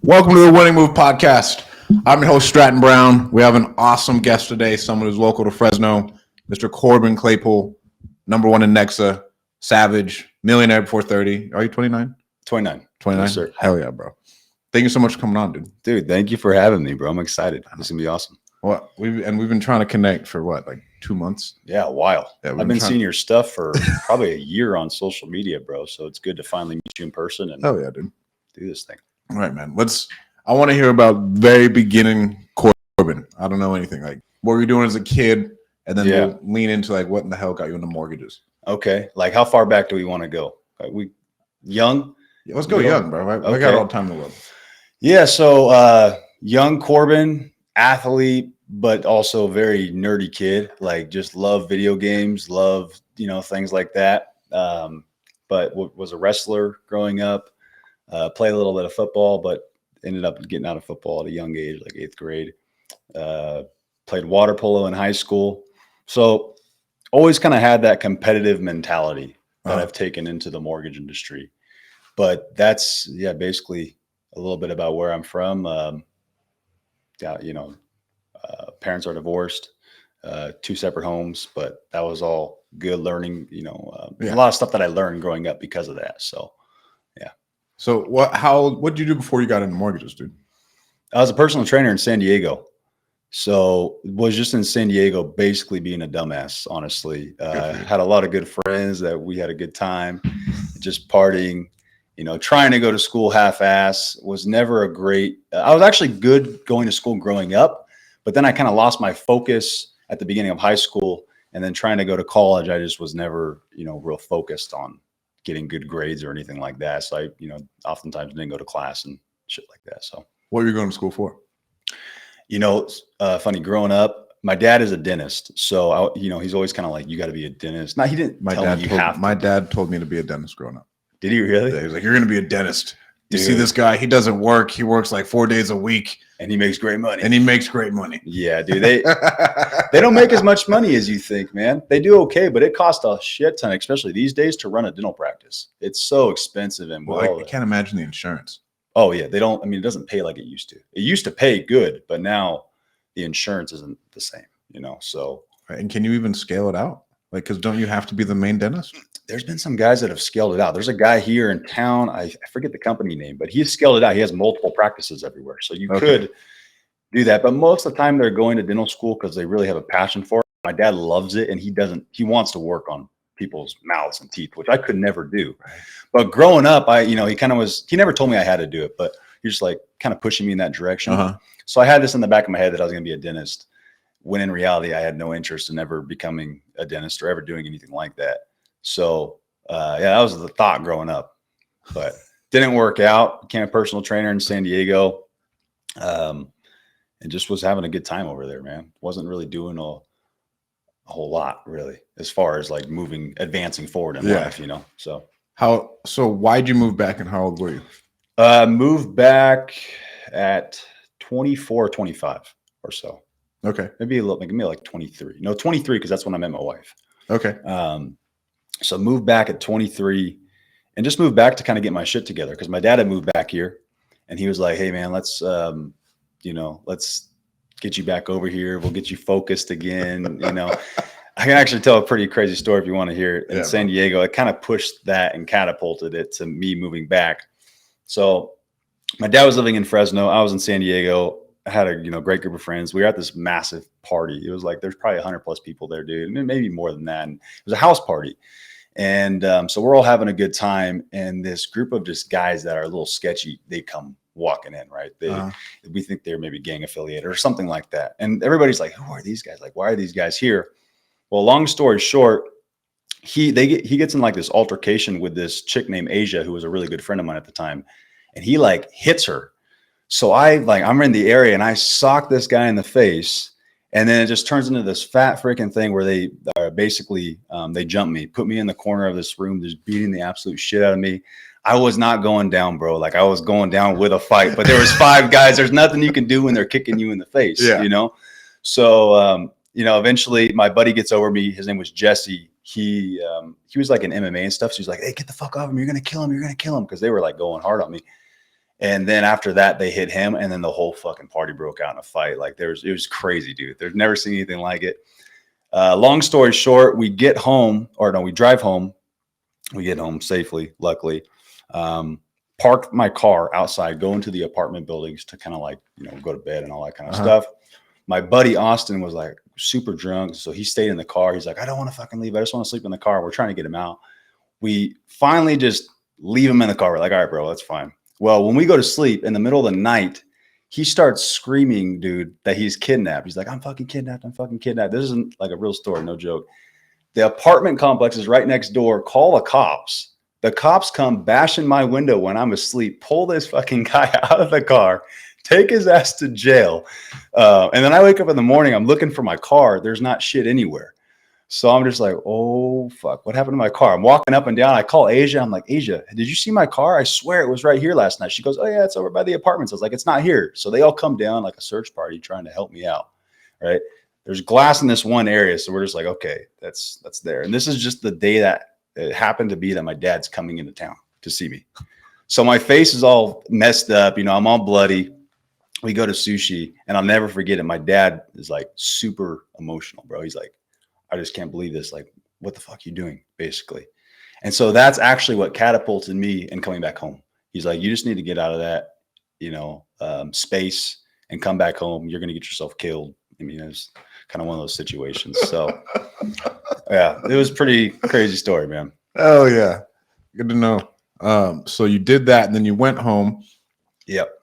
Welcome to the Winning Move podcast. I'm your host, Stratton Brown. We have an awesome guest today, someone who's local to Fresno, Mr. Corbin Claypool, number one in Nexa, Savage, millionaire before 30. Are you 29? 29. 29? Yes, sir. Hell yeah, bro. Thank you so much for coming on, dude. Dude, thank you for having me, bro. I'm excited. This is going to be awesome. Well, we've been trying to connect for what, like 2 months? Yeah, a while. Yeah, I've been seeing your stuff for probably a year on social media, bro. So it's good to finally meet you in person and hell yeah, dude. Do this thing. All right, man. I want to hear about very beginning Corbin. I don't know anything. Like, what were you doing as a kid? And then we'll lean into like what in the hell got you into mortgages. Okay. Like, how far back do we want to go? We young? Yeah, let's go young, bro. I got all the time in the world. Yeah. So young Corbin, athlete, but also very nerdy kid. Like, just love video games, love, things like that. But was a wrestler growing up, played a little bit of football, but ended up getting out of football at a young age, like 8th grade. Played water polo in high school. So always kind of had that competitive mentality that I've taken into the mortgage industry. But that's, basically a little bit about where I'm from. Parents are divorced, 2 separate homes, but that was all good learning, a lot of stuff that I learned growing up because of that. So, yeah. So what did you do before you got into mortgages, dude? I was a personal trainer in San Diego. So was just in San Diego, basically being a dumbass, honestly. Had a lot of good friends that we had a good time, just partying, trying to go to school half-ass. Was never a great, I was actually good going to school growing up, but then I kind of lost my focus at the beginning of high school, and then trying to go to college, I just was never, real focused on getting good grades or anything like that. So I, oftentimes didn't go to class and shit like that. So what were you going to school for? Funny, growing up, my dad is a dentist. So, he's always kind of like, you got to be a dentist. No, he didn't tell me you have to. My dad told me to be a dentist growing up. Did he really? Yeah, he was like, you're going to be a dentist. You see this guy, he doesn't work. He works like 4 days a week. And he makes great money. Yeah, dude. They don't make as much money as you think, man. They do okay, but it costs a shit ton, especially these days, to run a dental practice. It's so expensive. And I can't imagine the insurance. Oh, yeah. They don't. I mean, it doesn't pay like it used to. It used to pay good, but now the insurance isn't the same, so. And can you even scale it out? Like, because don't you have to be the main dentist? There's been some guys that have scaled it out. There's a guy here in town. I forget the company name, but he's scaled it out. He has multiple practices everywhere. So you could do that. But most of the time they're going to dental school because they really have a passion for it. My dad loves it, and he wants to work on people's mouths and teeth, which I could never do. Right. But growing up, he never told me I had to do it, but he was just like kind of pushing me in that direction. So I had this in the back of my head that I was going to be a dentist, when in reality I had no interest in ever becoming a dentist or ever doing anything like that. So, that was the thought growing up, but didn't work out. Became a personal trainer in San Diego, and just was having a good time over there, man. Wasn't really doing a whole lot, really, as far as like advancing forward in life, So why'd you move back, and how old were you? Moved back at 24, 25 or so. Okay. Maybe like 23. No, 23, because that's when I met my wife. Okay. So moved back at 23 and just moved back to kind of get my shit together, because my dad had moved back here, and he was like, hey man, let's get you back over here. We'll get you focused again. I can actually tell a pretty crazy story if you want to hear it. In San Diego, it kind of pushed that and catapulted it to me moving back. So my dad was living in Fresno. I was in San Diego. I had a great group of friends. We were at this massive party. It was like there's probably 100+ people there, dude. Maybe more than that. And it was a house party. And so we're all having a good time. And this group of just guys that are a little sketchy, they come walking in, right? We think they're maybe gang affiliated or something like that. And everybody's like, who are these guys? Like, why are these guys here? Well, long story short, he gets in like this altercation with this chick named Asia, who was a really good friend of mine at the time. And he like hits her. So I'm in the area and I sock this guy in the face, and then it just turns into this fat freaking thing where they basically they jump me, put me in the corner of this room, just beating the absolute shit out of me. I was not going down, bro. Like, I was going down with a fight, but there was 5 guys. There's nothing you can do when they're kicking you in the face, So, eventually my buddy gets over me. His name was Jesse. He was like in MMA and stuff. So he's like, hey, get the fuck off him. You're going to kill him. You're going to kill him. Cause they were like going hard on me. And then after that, they hit him, and then the whole fucking party broke out in a fight. Like it was crazy, dude. There's never seen anything like it. Long story short, we drive home. We get home safely, luckily. Park my car outside, go into the apartment buildings to kind of like, go to bed and all that kind of stuff. My buddy Austin was like super drunk. So he stayed in the car. He's like, I don't want to fucking leave. I just want to sleep in the car. We're trying to get him out. We finally just leave him in the car. We're like, all right, bro, that's fine. Well, when we go to sleep in the middle of the night, he starts screaming, dude, that he's kidnapped. He's like, I'm fucking kidnapped. I'm fucking kidnapped. This isn't like a real story. No joke. The apartment complex is right next door. Call the cops. The cops come bash in my window when I'm asleep, pull this fucking guy out of the car, take his ass to jail. And then I wake up in the morning, I'm looking for my car. There's not shit anywhere. So I'm just like, oh, fuck, what happened to my car? I'm walking up and down. I call Asia. I'm like, Asia, did you see my car? I swear it was right here last night. She goes, oh, yeah, it's over by the apartments. I was like, it's not here. So they all come down like a search party trying to help me out, right? There's glass in this one area. So we're just like, okay, that's there. And this is just the day that it happened to be that my dad's coming into town to see me. So my face is all messed up. I'm all bloody. We go to sushi, and I'll never forget it. My dad is like super emotional, bro. He's like, I just can't believe this. Like, what the fuck are you doing, basically? And so that's actually what catapulted me in coming back home. He's like, you just need to get out of that, space and come back home. You're going to get yourself killed. I mean, it was kind of one of those situations. So yeah, it was pretty crazy story, man. Oh yeah. Good to know. So you did that and then you went home. Yep.